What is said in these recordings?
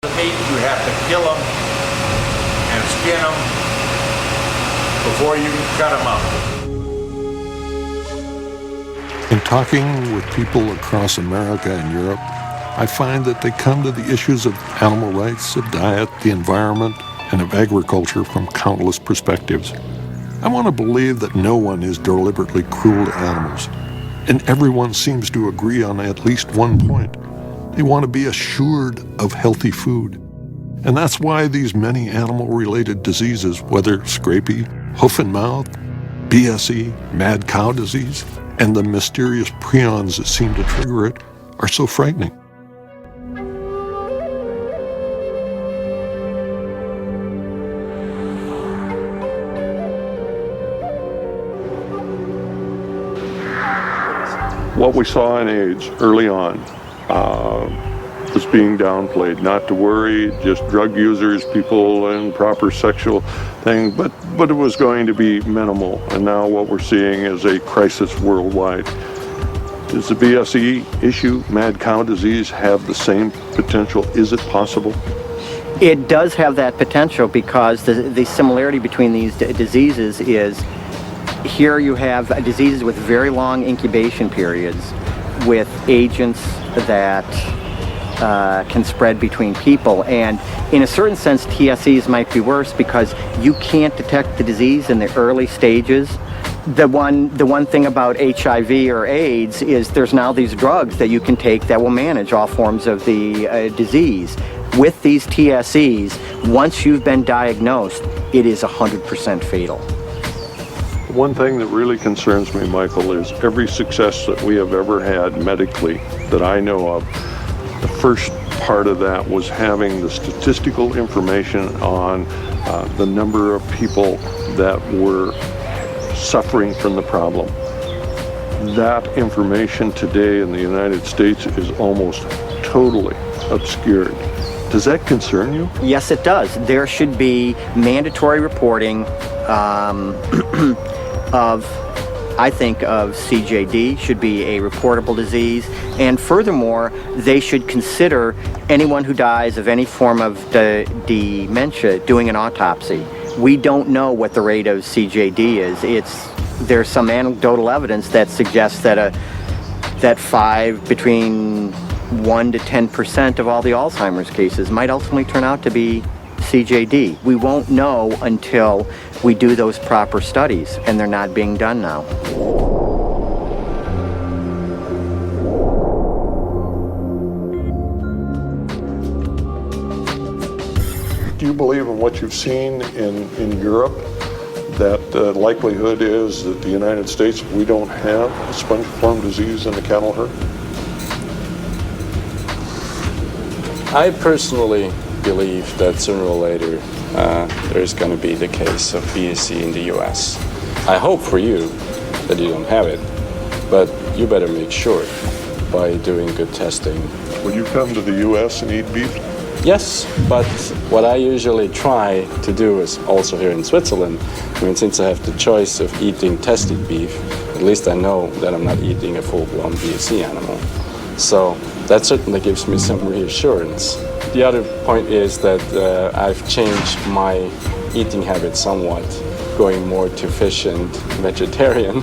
The meat, you have to kill them and skin them before you can cut them up. In talking with people across America and Europe, I find that they come to the issues of animal rights, of diet, the environment, and of agriculture from countless perspectives. I want to believe that no one is deliberately cruel to animals, and everyone seems to agree on at least one point. They want to be assured of healthy food. And that's why these many animal-related diseases, whether scrapie, hoof and mouth, BSE, mad cow disease, and the mysterious prions that seem to trigger it, are so frightening. What we saw in AIDS early on was being downplayed. Not to worry, just drug users, people in proper sexual thing, but it was going to be minimal. And now what we're seeing is a crisis worldwide. Does the BSE issue, mad cow disease, have the same potential? Is it possible? It does have that potential because the similarity between these diseases is here you have diseases with very long incubation periods with agents that can spread between people, and in a certain sense TSEs might be worse because you can't detect the disease in the early stages. The one thing about HIV or AIDS is there's now these drugs that you can take that will manage all forms of the disease. With these TSEs, once you've been diagnosed, it is 100% fatal. One thing that really concerns me, Michael, is every success that we have ever had medically that I know of, the first part of that was having the statistical information on the number of people that were suffering from the problem. That information today in the United States is almost totally obscured. Does that concern you? Yes, it does. There should be mandatory reporting of CJD, should be a reportable disease, and furthermore, they should consider anyone who dies of any form of dementia doing an autopsy. We don't know what the rate of CJD is. There's some anecdotal evidence that suggests that between 1 to 10% of all the Alzheimer's cases might ultimately turn out to be CJD. We won't know until we do those proper studies, and they're not being done now. Do you believe in what you've seen in Europe, that the likelihood is that the United States, we don't have a spongiform disease in the cattle herd? I personally believe that sooner or later there is going to be the case of BSE in the US. I hope for you that you don't have it, but you better make sure by doing good testing. Would you come to the US and eat beef? Yes, but what I usually try to do is also here in Switzerland. I mean, since I have the choice of eating tested beef, at least I know that I'm not eating a full-blown BSE animal. So that certainly gives me some reassurance. The other point is that I've changed my eating habits somewhat, going more to fish and vegetarian.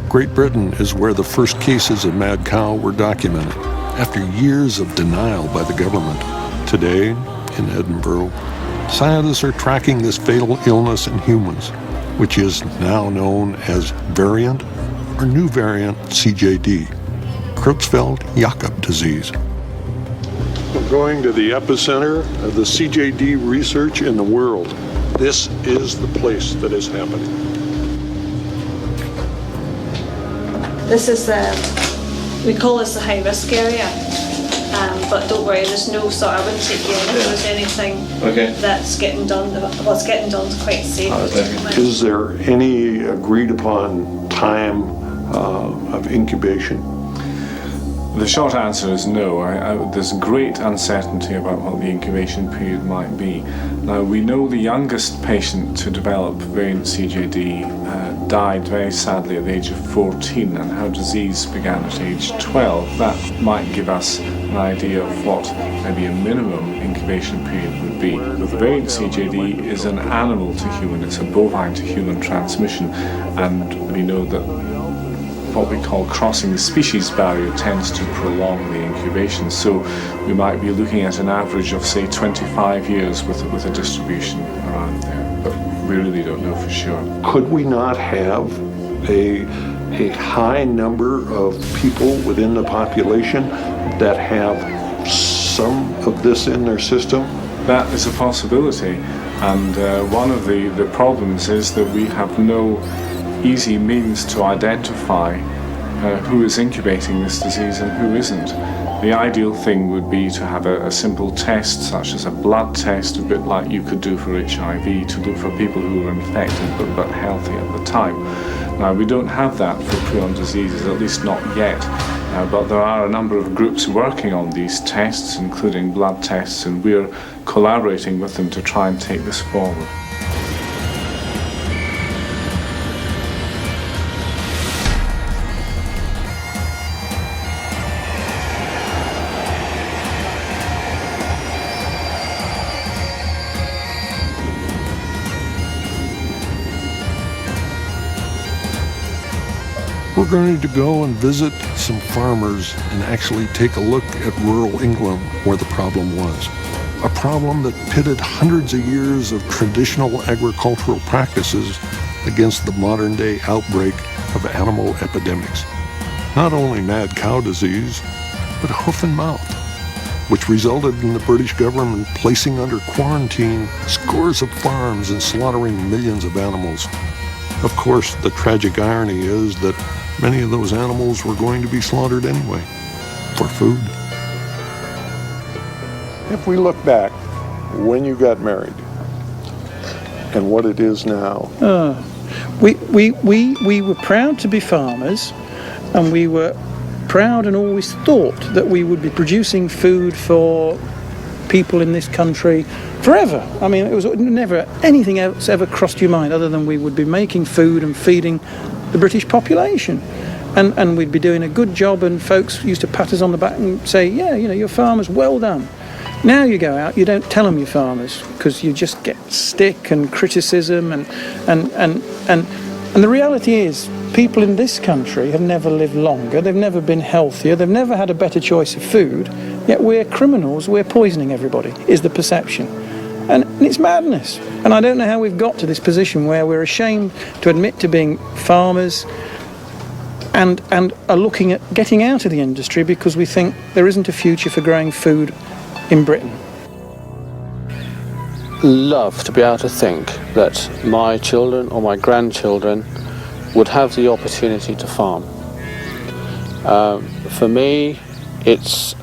Great Britain is where the first cases of mad cow were documented, after years of denial by the government. Today, in Edinburgh, scientists are tracking this fatal illness in humans, which is now known as variant or new variant CJD, Creutzfeldt-Jakob disease. We're going to the epicenter of the CJD research in the world. This is the place that is happening. This is the we call this the high risk area. But don't worry, there's no sort. I wouldn't take you in if there was anything that's getting done. What's getting done is quite safe. Is there any agreed upon time of incubation? The short answer is no. There's great uncertainty about what the incubation period might be. Now, we know the youngest patient to develop variant CJD died very sadly at the age of 14, and how disease began at age 12. That might give us an idea of what maybe a minimum incubation period would be. But the variant CJD is an animal to human, it's a bovine to human transmission, and we know that what we call crossing the species barrier tends to prolong the incubation. So we might be looking at an average of, say, 25 years with a distribution around there, but we really don't know for sure. Could we not have a high number of people within the population that have some of this in their system? That is a possibility, and one of the problems is that we have no easy means to identify who is incubating this disease and who isn't. The ideal thing would be to have a simple test, such as a blood test, a bit like you could do for HIV, to look for people who were infected but healthy at the time. Now, we don't have that for prion diseases, at least not yet, but there are a number of groups working on these tests, including blood tests, and we're collaborating with them to try and take this forward. We're going to go and visit some farmers and actually take a look at rural England where the problem was. A problem that pitted hundreds of years of traditional agricultural practices against the modern-day outbreak of animal epidemics. Not only mad cow disease, but hoof and mouth, which resulted in the British government placing under quarantine scores of farms and slaughtering millions of animals. Of course, the tragic irony is that many of those animals were going to be slaughtered anyway, for food. If we look back when you got married and what it is now. We were proud to be farmers, and we were proud and always thought that we would be producing food for people in this country forever. I mean, it was never anything else ever crossed your mind other than we would be making food and feeding the British population, and we'd be doing a good job, and folks used to pat us on the back and say, yeah, you know, you're farmers, well done. Now you go out, you don't tell them you're farmers, because you just get stick and criticism, and the reality is people in this country have never lived longer, they've never been healthier, they've never had a better choice of food, yet we're criminals, we're poisoning everybody, is the perception. And it's madness. And I don't know how we've got to this position where we're ashamed to admit to being farmers and are looking at getting out of the industry because we think there isn't a future for growing food in Britain. Love to be able to think that my children or my grandchildren would have the opportunity to farm. For me, it's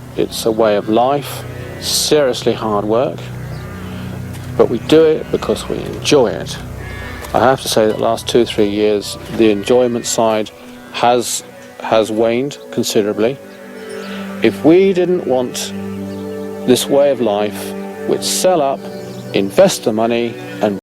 a way of life, seriously hard work, but we do it because we enjoy it. I have to say that the last 2-3 years, the enjoyment side has waned considerably. If we didn't want this way of life, we'd sell up, invest the money, and